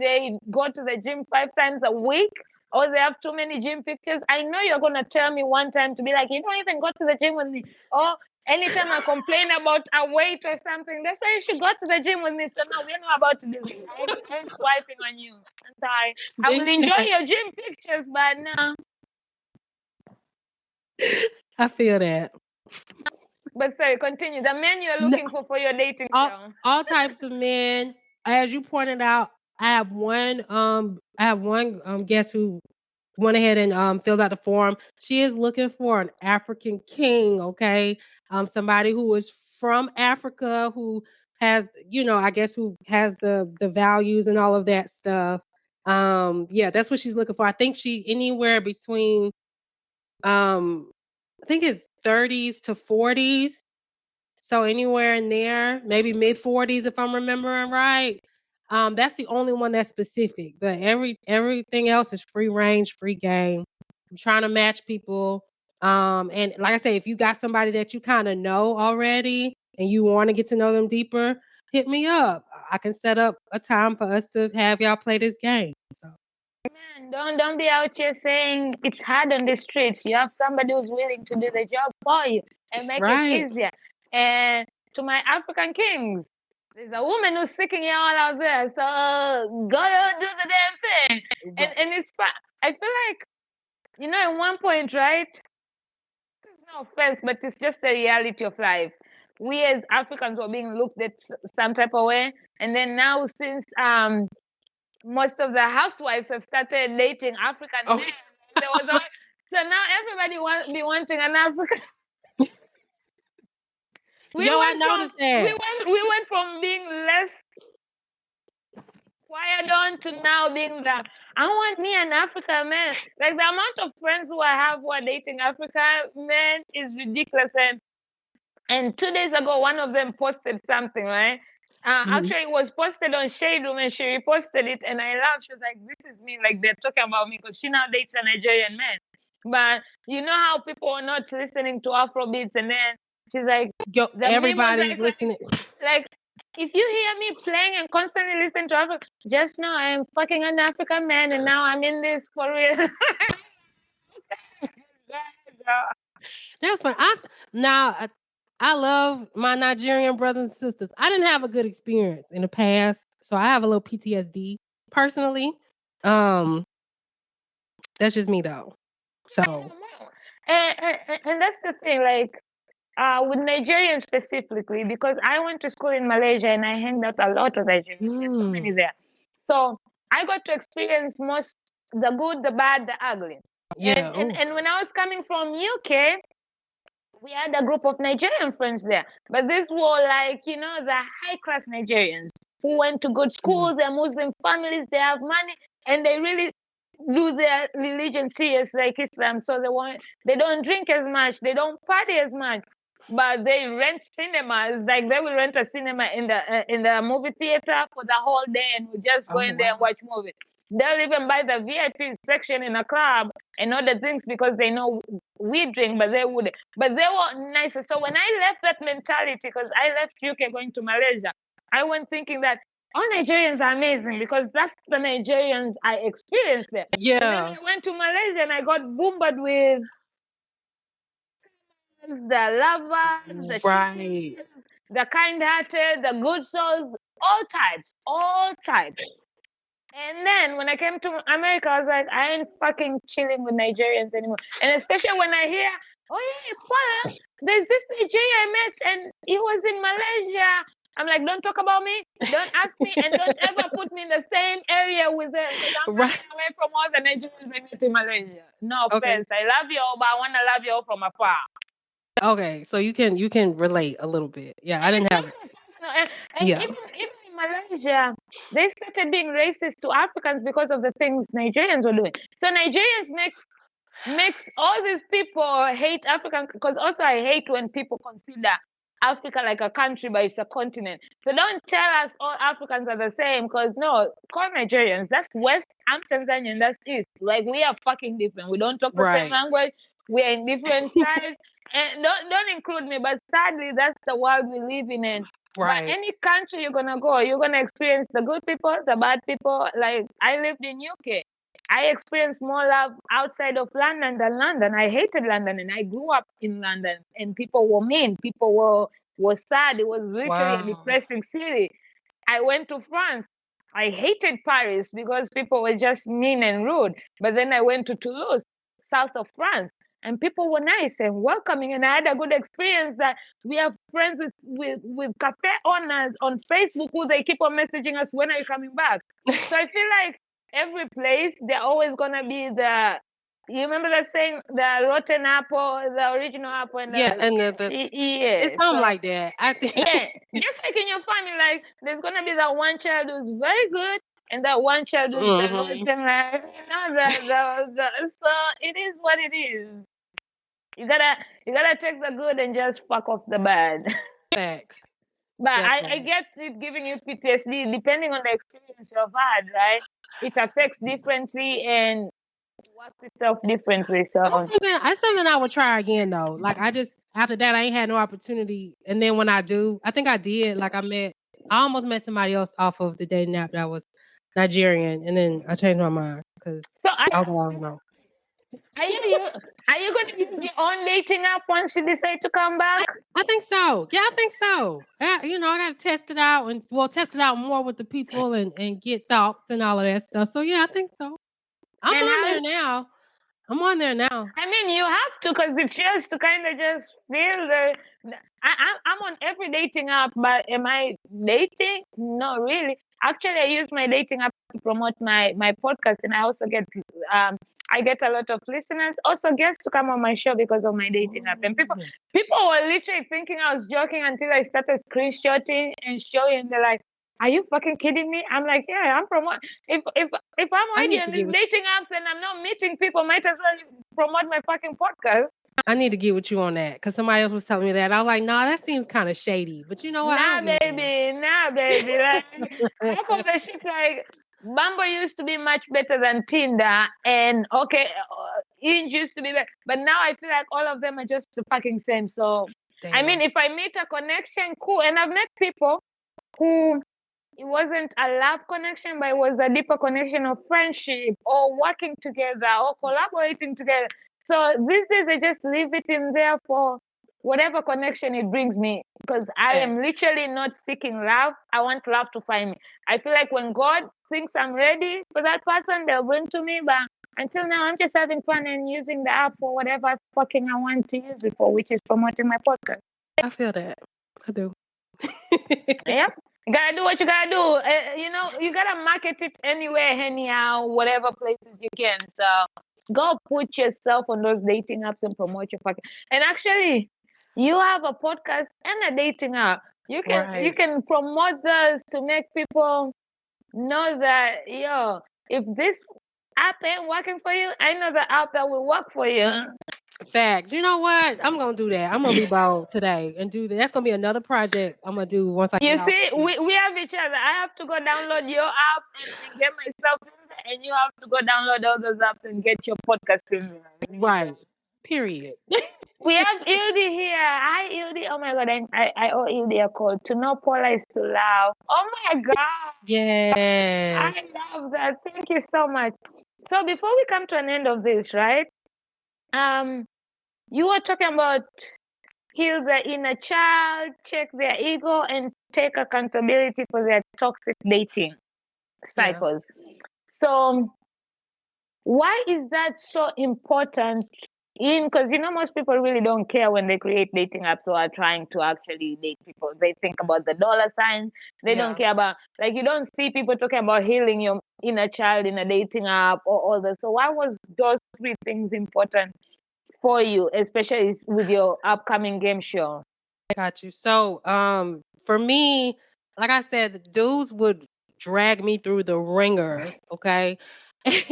they go to the gym 5 times a week, or they have too many gym pictures. I know you're gonna tell me one time to be like, you don't even go to the gym with me. Or anytime I complain about a weight or something, that's why you should go to the gym with me. So now we're not about to do this. I'm swiping on you. I'm sorry. I will enjoy your gym pictures, but no. I feel that. But sorry, continue. The men you're No, looking for your dating all show. all types of men. As you pointed out, I have one guest who went ahead and filled out the form. She is looking for an African king, okay? Somebody who is from Africa, who has, I guess who has the values and all of that stuff. Yeah, that's what she's looking for. I think she anywhere between um I think it's 30s to 40s. So anywhere in there, maybe mid 40s if I'm remembering right. That's the only one that's specific. But everything else is free range, free game. I'm trying to match people. And like I say, if you got somebody that you kind of know already and you want to get to know them deeper, hit me up. I can set up a time for us to have y'all play this game. So Man, don't be out here saying it's hard on the streets. You have somebody who's willing to do the job for you and make it right. easier. And to my African kings, there's a woman who's seeking you all out there. So go do the damn thing. Right. And it's fun. I feel like at one point, right? No offense, but it's just the reality of life. We as Africans were being looked at some type of way, and then now since most of the housewives have started dating African Oh, men, there was a, so now everybody be wanting an African. We yo, I went from noticed that. we went from being less quiet on to now being the I want me an African man. Like the amount of friends who I have who are dating African men is ridiculous. And 2 days ago, one of them posted something, right? Mhm. Actually, it was posted on Shade Room, and she reposted it, and I laughed. She was like, "This is me." Like they're talking about me because she now dates a Nigerian man. But you know how people are not listening to Afrobeats, and then she's like, Yo, the meme was everybody's listening. like, if you hear me playing and constantly listen to Afro, just know I am fucking an African man, and now I'm in this for real. That's fine. Now, I love my Nigerian brothers and sisters. I didn't have a good experience in the past, so I have a little PTSD personally. Um, that's just me though. So And that's the thing, like with Nigerians specifically, because I went to school in Malaysia and I hanged out a lot with Nigerians. There's so many there. So I got to experience most the good, the bad, the ugly. yeah. And when I was coming from UK, we had a group of Nigerian friends there. But these were like, you know, the high class Nigerians who went to good schools, they're Muslim families, they have money, and they really do their religion serious like Islam. So they don't drink as much, they don't party as much. But they rent cinemas, like they will rent a cinema in the movie theater for the whole day, and we just go in there and watch movies. They'll even buy the VIP section in a club and other things because they know we drink, but they wouldn't. But they were nicer. So when I left that mentality, because I left UK going to Malaysia, I went thinking that all Nigerians are amazing because that's the Nigerians I experienced there. And then Yeah. I went to Malaysia and I got bombarded with the lovers, the Right. the kind-hearted, the good souls, all types. And then when I came to America, I was like, I ain't fucking chilling with Nigerians anymore. And especially when I hear, oh yeah, Paula, there's this Nigerian I met and he was in Malaysia. I'm like, don't talk about me, don't ask me, and don't ever put me in the same area with them because I'm Right. running away from all the Nigerians I met in Malaysia. No Okay. offense, I love you all, but I want to love you all from afar. Okay. So you can relate a little bit. Yeah, I didn't have it. And Yeah. even in Malaysia, they started being racist to Africans because of the things Nigerians were doing. So Nigerians makes all these people hate Africans, because also I hate when people consider Africa like a country, but it's a continent. So don't tell us all Africans are the same, because no, call Nigerians. That's West, I'm Tanzanian, that's East. Like we are fucking different. We don't talk the same Right. language. We are in different tribes. And don't include me, but sadly that's the world we live in. And Right. but any country you're gonna go, you're gonna experience the good people, the bad people. Like I lived in UK. I experienced more love outside of London than London. I hated London and I grew up in London and people were mean. People were sad. It was literally a Wow. depressing city. I went to France. I hated Paris because people were just mean and rude. But then I went to Toulouse, south of France, and people were nice and welcoming. And I had a good experience that we have friends with cafe owners on Facebook who they keep on messaging us, when are you coming back? So I feel like every place, they're always gonna be you remember that saying, the rotten apple, the original apple, and Yeah, and yeah. it's something So like that. I think. yeah, just like in your family, like there's gonna be that one child who's very good and that one child who's the Mhm. rotten, like so it is what it is. You gotta take the good and just fuck off the bad. Facts. But I Definitely. get it giving you PTSD depending on the experience you've had, right? It affects differently and works itself differently. So That's something I would try again though. Like I just after that I ain't had no opportunity, and then when I do, I think I did. Like I almost met somebody else off of the dating app that was Nigerian, and then I changed my mind because I don't know. are you going to use your own dating app once you decide to come back? I think so. Yeah, I think so. I got to test it out and test it out more with the people and get thoughts and all of that stuff. So yeah, I think so. I'm on there now. I mean, you have to, because it's just to kind of just feel I'm on every dating app, but am I dating? No, really. Actually, I use my dating app to promote my podcast, and I also get I get a lot of listeners, also guests to come on my show because of my dating app. And people were literally thinking I was joking until I started screenshotting and showing. They're like, "Are you fucking kidding me?" I'm like, "Yeah, I'm promoting. If I'm I already need to on get these dating apps and I'm not meeting people, might as well promote my fucking podcast." I need to get with you on that because somebody else was telling me that. I was like, nah, that seems kind of shady. But you know what? I Nah, don't give a damn. baby. Like half of the shit, like Bumble used to be much better than Tinder, and okay, Inge used to be better, but now I feel like all of them are just the fucking same. So I mean, if I meet a connection, cool. And I've met people who it wasn't a love connection, but it was a deeper connection of friendship or working together or collaborating together. So these days I just leave it in there for whatever connection it brings me, because I am literally not seeking love. I want love to find me. I feel like when God thinks I'm ready for that person, they'll bring to me. But until now, I'm just having fun and using the app for whatever fucking I want to use it for, which is promoting my podcast. I feel that. I do. Yeah. You gotta do what you gotta do. You gotta market it anywhere, anyhow, whatever places you can. So go put yourself on those dating apps and promote your fucking. And actually, you have a podcast and a dating app. You can promote those to make people know that if this app ain't working for you, I know the app that will work for you. Facts. You know what? I'm gonna do that. I'm gonna be bold today and do that. That's gonna be another project I'm gonna do once I You get out. see, we have each other. I have to go download your app and get myself in there, and you have to go download all those apps and get your podcast in there. Right. Period. We have Ildi here. Hi, Ildi. Oh my God, I owe Ildi a call. To know Paula is to love. Oh my God. Yes. I love that. Thank you so much. So before we come to an end of this, right? You were talking about heal the inner child, check their ego, and take accountability for their toxic dating cycles. So why is that so important? Because most people really don't care when they create dating apps or are trying to actually date people. They think about the dollar sign. They don't care about, like, you don't see people talking about healing your inner child in a dating app or all that. So why was those three things important for you, especially with your upcoming game show? I got you. So, for me, like I said, the dudes would drag me through the ringer, okay?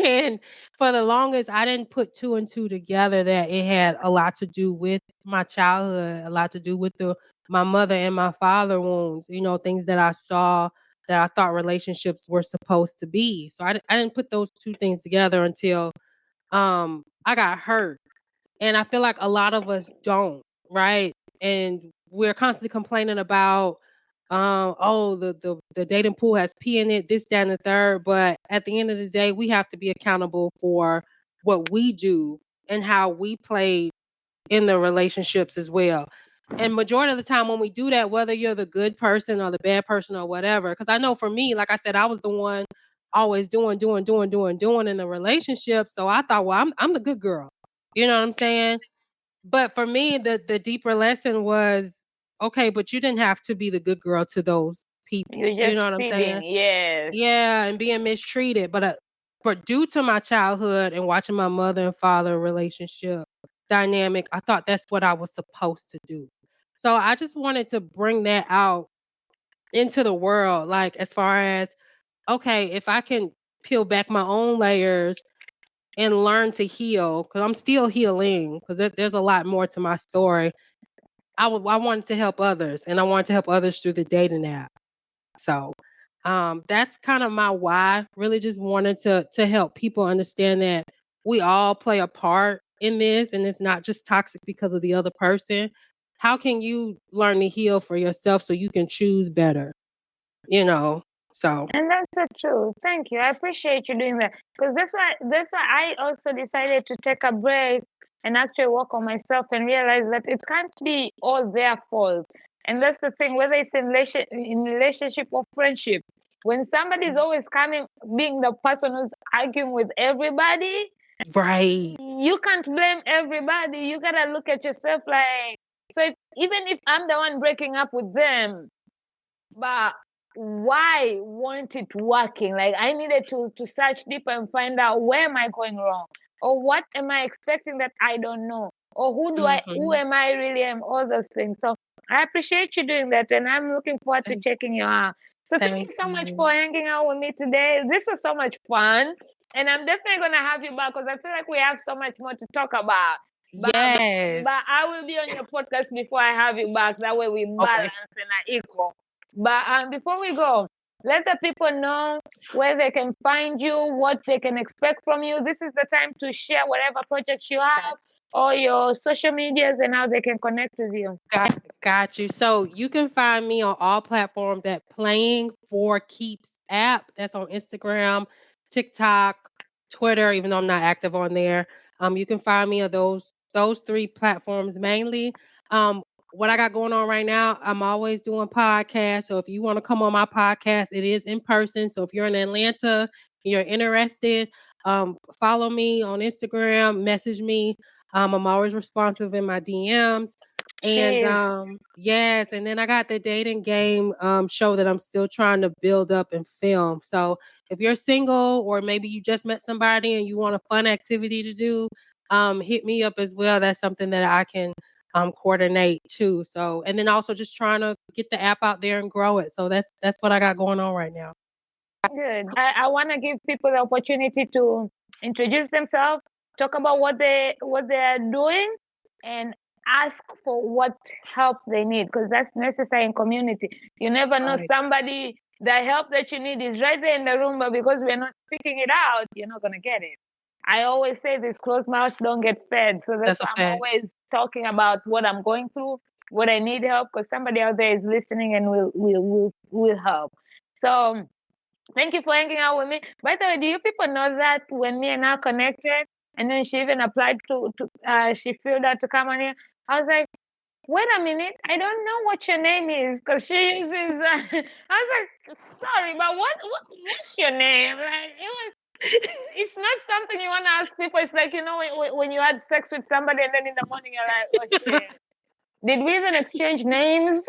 And for the longest, I didn't put two and two together that it had a lot to do with my childhood, a lot to do with my mother and my father wounds, things that I saw that I thought relationships were supposed to be. So I didn't put those two things together until I got hurt. And I feel like a lot of us don't, right? And we're constantly complaining about, oh, the dating pool has pee in it, this, that, and the third. But at the end of the day, we have to be accountable for what we do and how we play in the relationships as well. And majority of the time when we do that, whether you're the good person or the bad person or whatever, because I know for me, like I said, I was the one always doing in the relationship. So I thought, well, I'm the good girl. You know what I'm saying? But for me, the deeper lesson was, okay, but you didn't have to be the good girl to those people. You're You just know what I'm saying? feeding, yes. Yeah, and being mistreated. But due to my childhood and watching my mother and father relationship dynamic, I thought that's what I was supposed to do. So I just wanted to bring that out into the world, like as far as, okay, if I can peel back my own layers and learn to heal, because I'm still healing, because there's a lot more to my story. I wanted to help others, and I wanted to help others through the dating app. So that's kind of my why. Really, just wanted to help people understand that we all play a part in this, and it's not just toxic because of the other person. How can you learn to heal for yourself so you can choose better? So And that's the truth. Thank you. I appreciate you doing that. Because that's why I also decided to take a break and actually work on myself and realize that it can't be all their fault. And that's the thing, whether it's in relationship or friendship. When somebody's always coming, being the person who's arguing with everybody, right. you can't blame everybody. You gotta look at yourself like, so even if I'm the one breaking up with them, but why weren't it working? Like, I needed to search deeper and find out, where am I going wrong, or what am I expecting that I don't know, or who am I really am, all those things. So I appreciate you doing that, and I'm looking forward to Thank, checking you out. So thank you thank so much you. for hanging out with me today. This was so much fun, and I'm definitely gonna have you back because I feel like we have so much more to talk about. Yes. But I will be on your podcast before I have you back. That way we Okay. balance and are equal. But before we go, let the people know where they can find you, what they can expect from you. This is the time to share whatever projects you have or your social medias and how they can connect with you. Got you. So you can find me on all platforms at Playing for Keeps app. That's on Instagram, TikTok, Twitter, even though I'm not active on there. You can find me on those three platforms mainly. What I got going on right now, I'm always doing podcasts. So if you want to come on my podcast, it is in person. So if you're in Atlanta, you're interested, follow me on Instagram, message me. I'm always responsive in my DMs. And Cheers. yes, and then I got the dating game show that I'm still trying to build up and film. So if you're single or maybe you just met somebody and you want a fun activity to do, hit me up as well. That's something that I can coordinate too. So and then also just trying to get the app out there and grow it. So that's what I got going on right now. Good. I want to give people the opportunity to introduce themselves, talk about what they are doing, and ask for what help they need, because that's necessary in community. You never know, Right. somebody, the help that you need is right there in the room, but because we're not speaking it out, you're not gonna get it. I always say this: closed mouths don't get fed. So that's That's a why I'm fact. always talking about what I'm going through, what I need help, because somebody out there is listening and will help. So thank you for hanging out with me. By the way, do you people know that when me and her connected, and then she even applied she filled out to come on here, I was like, wait a minute, I don't know what your name is, because she uses, I was like, sorry, but what's your name? Like, it's not something you want to ask people. It's like, when you had sex with somebody and then in the morning you're like, oh shit, did we even exchange names?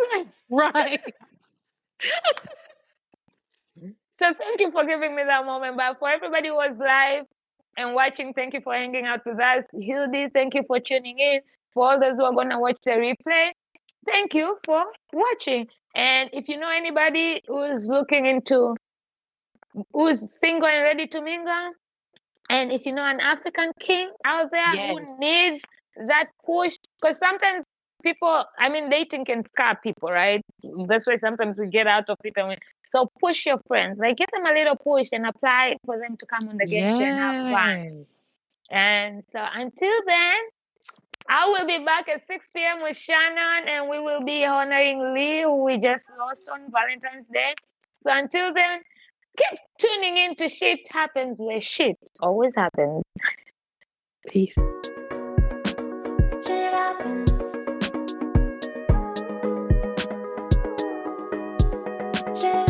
Right. So thank you for giving me that moment. But for everybody who was live and watching, thank you for hanging out with us. Hildy, thank you for tuning in. For all those who are going to watch the replay, thank you for watching. And if you know anybody who's single and ready to mingle, and if you know an African king out there Yes. who needs that push, because sometimes dating can scare people, right? That's why sometimes we get out of it. So push your friends, like give them a little push and apply for them to come on the game show and have fun. Yes. And so until then, I will be back at 6 p.m. with Shannon, and we will be honoring Lee, who we just lost on Valentine's Day. So until then, keep tuning in to Shit Happens, where shit always happens. Peace. Shit happens. Shit